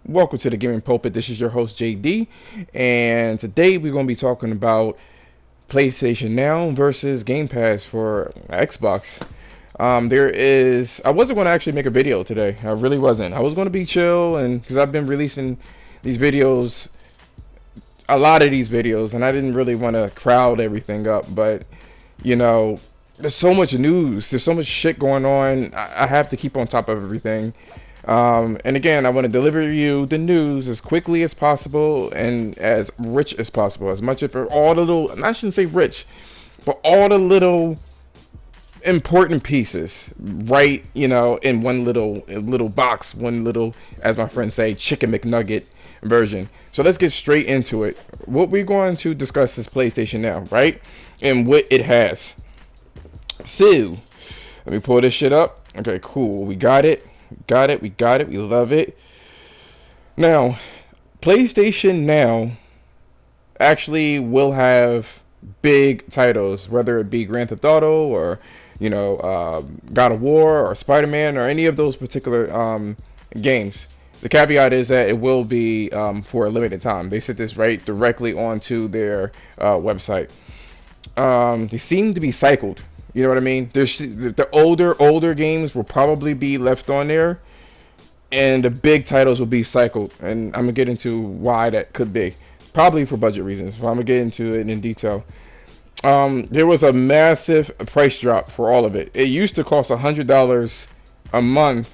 Welcome to the Gaming Pulpit. This is your host JD, and today we're going to be talking about PlayStation Now versus Game Pass for Xbox. I wasn't going to actually make a video today. I really wasn't. I was going to be chill, and because I've been releasing these videos, a lot of these videos, and I didn't really want to crowd everything up. But you know, there's so much news. There's so much shit going on. I have to keep on top of everything. And again, I want to deliver you the news as quickly as possible and as rich as possible. As much of all the little, and I shouldn't say rich, but all the little important pieces, right? In one little box, one little, as my friends say, chicken McNugget version. So let's get straight into it. What we're going to discuss is PlayStation Now, right? And what it has. So, let me pull this shit up. Okay, cool. We got it. We got it. We love it. Now, PlayStation Now actually will have big titles, whether it be Grand Theft Auto or, God of War or Spider-Man or any of those particular games. The caveat is that it will be for a limited time. They set this right directly onto their website. They seem to be cycled. You know what I mean? The older games will probably be left on there, and the big titles will be cycled. And I'm gonna get into why that could be. Probably for budget reasons, but I'm gonna get into it in detail. There was a massive price drop for all of it. It used to cost $100 a month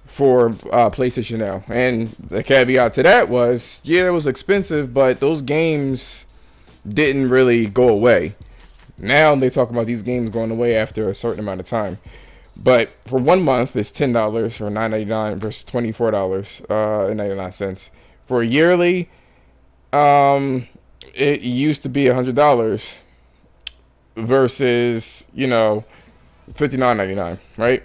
for PlayStation Now, and the caveat to that was, yeah, it was expensive, but those games didn't really go away. Now they talk about these games going away after a certain amount of time. But for 1 month, it's $10 or $9.99 versus $24.99. For yearly, it used to be $100 versus, $59.99, right?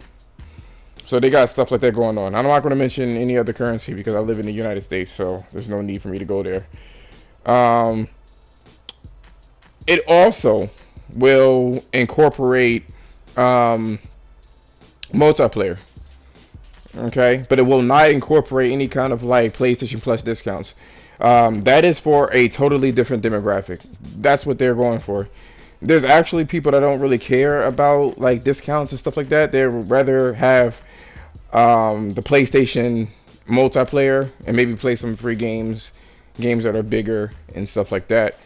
So they got stuff like that going on. I'm not going to mention any other currency because I live in the United States, so there's no need for me to go there. It also will incorporate multiplayer, okay, but it will not incorporate any kind of like PlayStation Plus discounts. That is for a totally different demographic. That's what they're going for. There's actually people that don't really care about like discounts and stuff like that. They would rather have the PlayStation multiplayer and maybe play some free games that are bigger and stuff like that.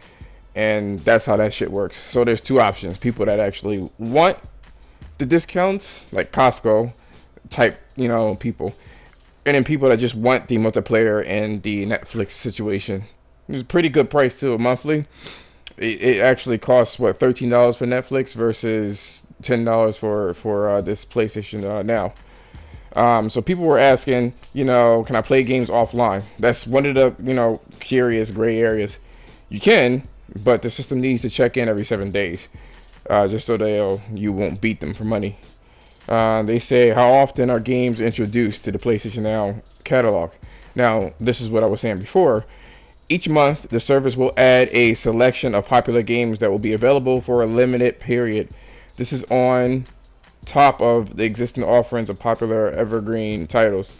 And that's how that shit works. So there's two options: people that actually want the discounts, like Costco type, people, and then people that just want the multiplayer and the Netflix situation. It's a pretty good price too, monthly. It actually costs what, $13 for Netflix versus $10 for this PlayStation Now. So people were asking, can I play games offline? That's one of the curious gray areas. You can, but the system needs to check in every 7 days, just so you won't beat them for money. They say, how often are games introduced to the PlayStation Now catalog? Now, this is what I was saying before. Each month, the service will add a selection of popular games that will be available for a limited period. This is on top of the existing offerings of popular evergreen titles,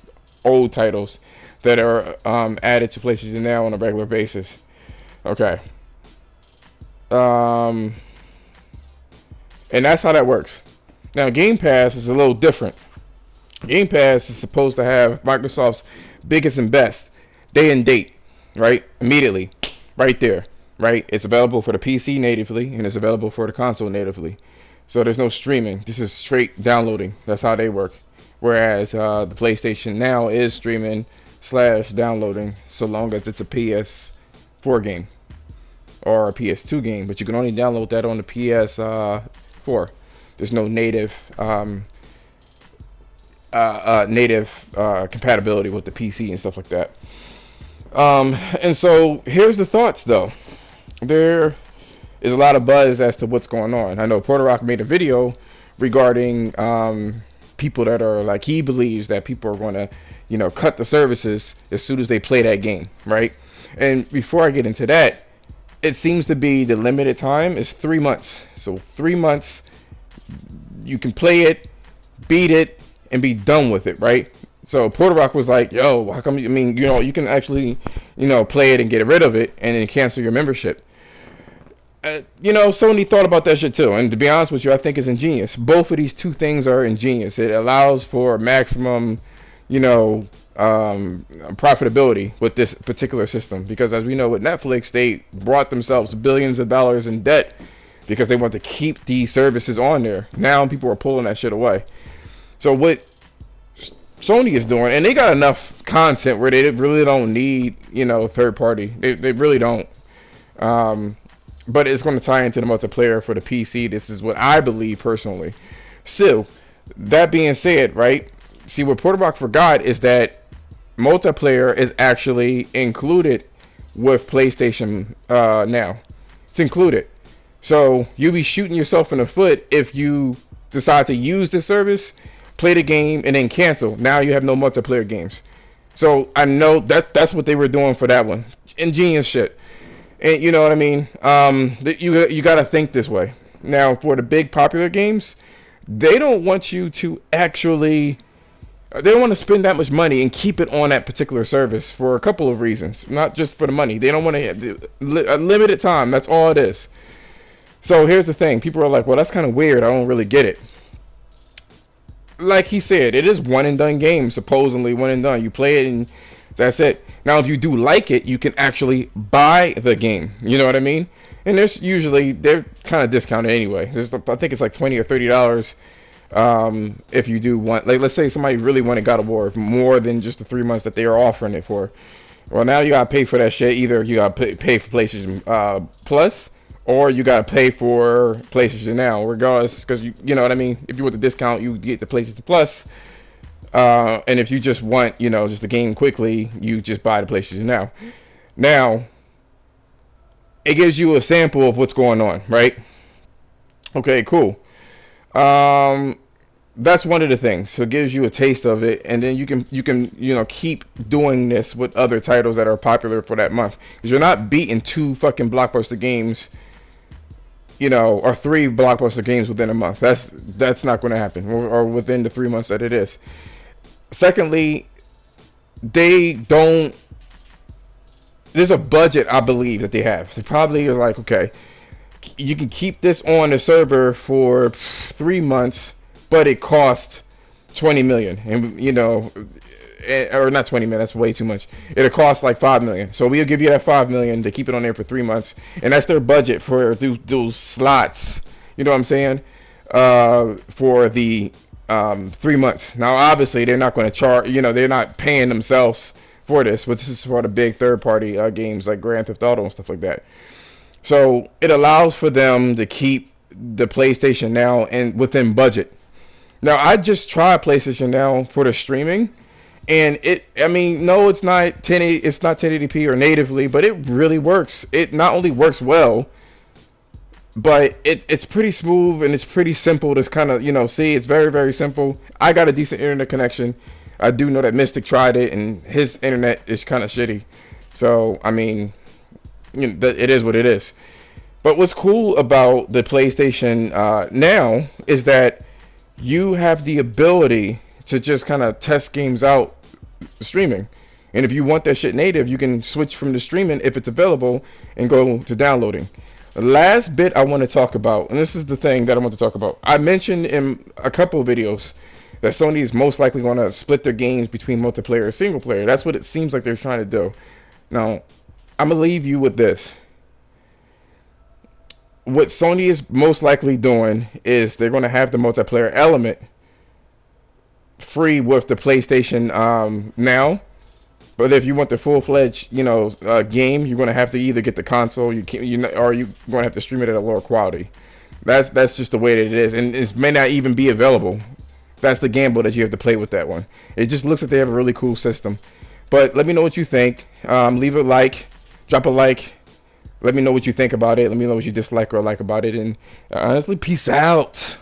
old titles, that are added to PlayStation Now on a regular basis. Okay. And that's how that works. Now, Game Pass is a little different. Game Pass is supposed to have Microsoft's biggest and best day and date, right? Immediately, right there, right? It's available for the PC natively, and it's available for the console natively. So there's no streaming. This is straight downloading. That's how they work. Whereas the PlayStation Now is streaming / downloading, so long as it's a PS4 game or a PS2 game, but you can only download that on the PS4. There's no native compatibility with the PC and stuff like that. And so here's the thoughts, though. There is a lot of buzz as to what's going on. I know Porter Rock made a video regarding people that are like, he believes that people are going to, cut the services as soon as they play that game, right? And before I get into that, it seems to be the limited time is 3 months. So 3 months, you can play it, beat it, and be done with it, right? So Porter Rock was like, "Yo, how come? I mean, you can actually, play it and get rid of it, and then cancel your membership." Sony thought about that shit too. And to be honest with you, I think it's ingenious. Both of these two things are ingenious. It allows for maximum, profitability with this particular system. Because as we know with Netflix, they brought themselves billions of dollars in debt because they want to keep these services on there. Now people are pulling that shit away. So what Sony is doing, and they got enough content where they really don't need, third party. They really don't. But it's going to tie into the multiplayer for the PC. This is what I believe personally. So, that being said, right? See, what Porterbox forgot is that multiplayer is actually included with PlayStation now. It's included. So, you'll be shooting yourself in the foot if you decide to use the service, play the game, and then cancel. Now you have no multiplayer games. So, I know that's what they were doing for that one. Ingenious shit. And you know what I mean? You got to think this way. Now, for the big popular games, they don't want you to actually... They don't want to spend that much money and keep it on that particular service for a couple of reasons. Not just for the money. They don't want to have a limited time. That's all it is. So here's the thing. People are like, well, that's kind of weird. I don't really get it. Like he said, it is one and done game. Supposedly one and done. You play it and that's it. Now, if you do like it, you can actually buy the game. You know what I mean? And they're kind of discounted anyway. I think it's like $20 or $30 if you do want. Like, let's say somebody really wanted God of War more than just the 3 months that they are offering it for. Well, now you gotta pay for that shit. Either you gotta pay for PlayStation Plus, or you gotta pay for PlayStation Now. Regardless, because you know what I mean. If you want the discount, you get the PlayStation Plus. And if you just want, just the game quickly, you just buy the PlayStation Now. Now, it gives you a sample of what's going on, right? Okay, cool. That's one of the things. So it gives you a taste of it, and then you can keep doing this with other titles that are popular for that month. Because you're not beating 2 fucking blockbuster games, or 3 blockbuster games within a month. That's not going to happen, or within the 3 months that it is. Secondly, there's a budget, I believe, that they have. They probably are like, okay, you can keep this on the server for 3 months, but it costs 20 million. And, or not 20 million, that's way too much. It'll cost like 5 million. So we'll give you that 5 million to keep it on there for 3 months. And that's their budget for those slots. You know what I'm saying? For the 3 months. Now, obviously, they're not going to charge. They're not paying themselves for this, but this is for the big third-party games like Grand Theft Auto and stuff like that. So it allows for them to keep the PlayStation Now and within budget. Now, I just tried PlayStation Now for the streaming, and no, it's not 1080p or natively, but it really works. It not only works well, but it's pretty smooth and it's pretty simple to kind of, see. It's very, very simple. I got a decent internet connection. I do know that Mystic tried it and his internet is kind of shitty. So, it is what it is. But what's cool about the PlayStation Now is that you have the ability to just kind of test games out streaming. And if you want that shit native, you can switch from the streaming if it's available and go to downloading. The last bit I want to talk about, and this is the thing that I want to talk about. I mentioned in a couple of videos that Sony is most likely going to split their games between multiplayer and single player. That's what it seems like they're trying to do. Now, I'm going to leave you with this. What Sony is most likely doing is they're going to have the multiplayer element free with the PlayStation Now. But if you want the full-fledged, game, you're going to have to either get the console, or you're going to have to stream it at a lower quality. That's just the way that it is, and it may not even be available. That's the gamble that you have to play with that one. It just looks like they have a really cool system. But let me know what you think. Leave a like, drop a like. Let me know what you think about it. Let me know what you dislike or like about it. And honestly, peace out.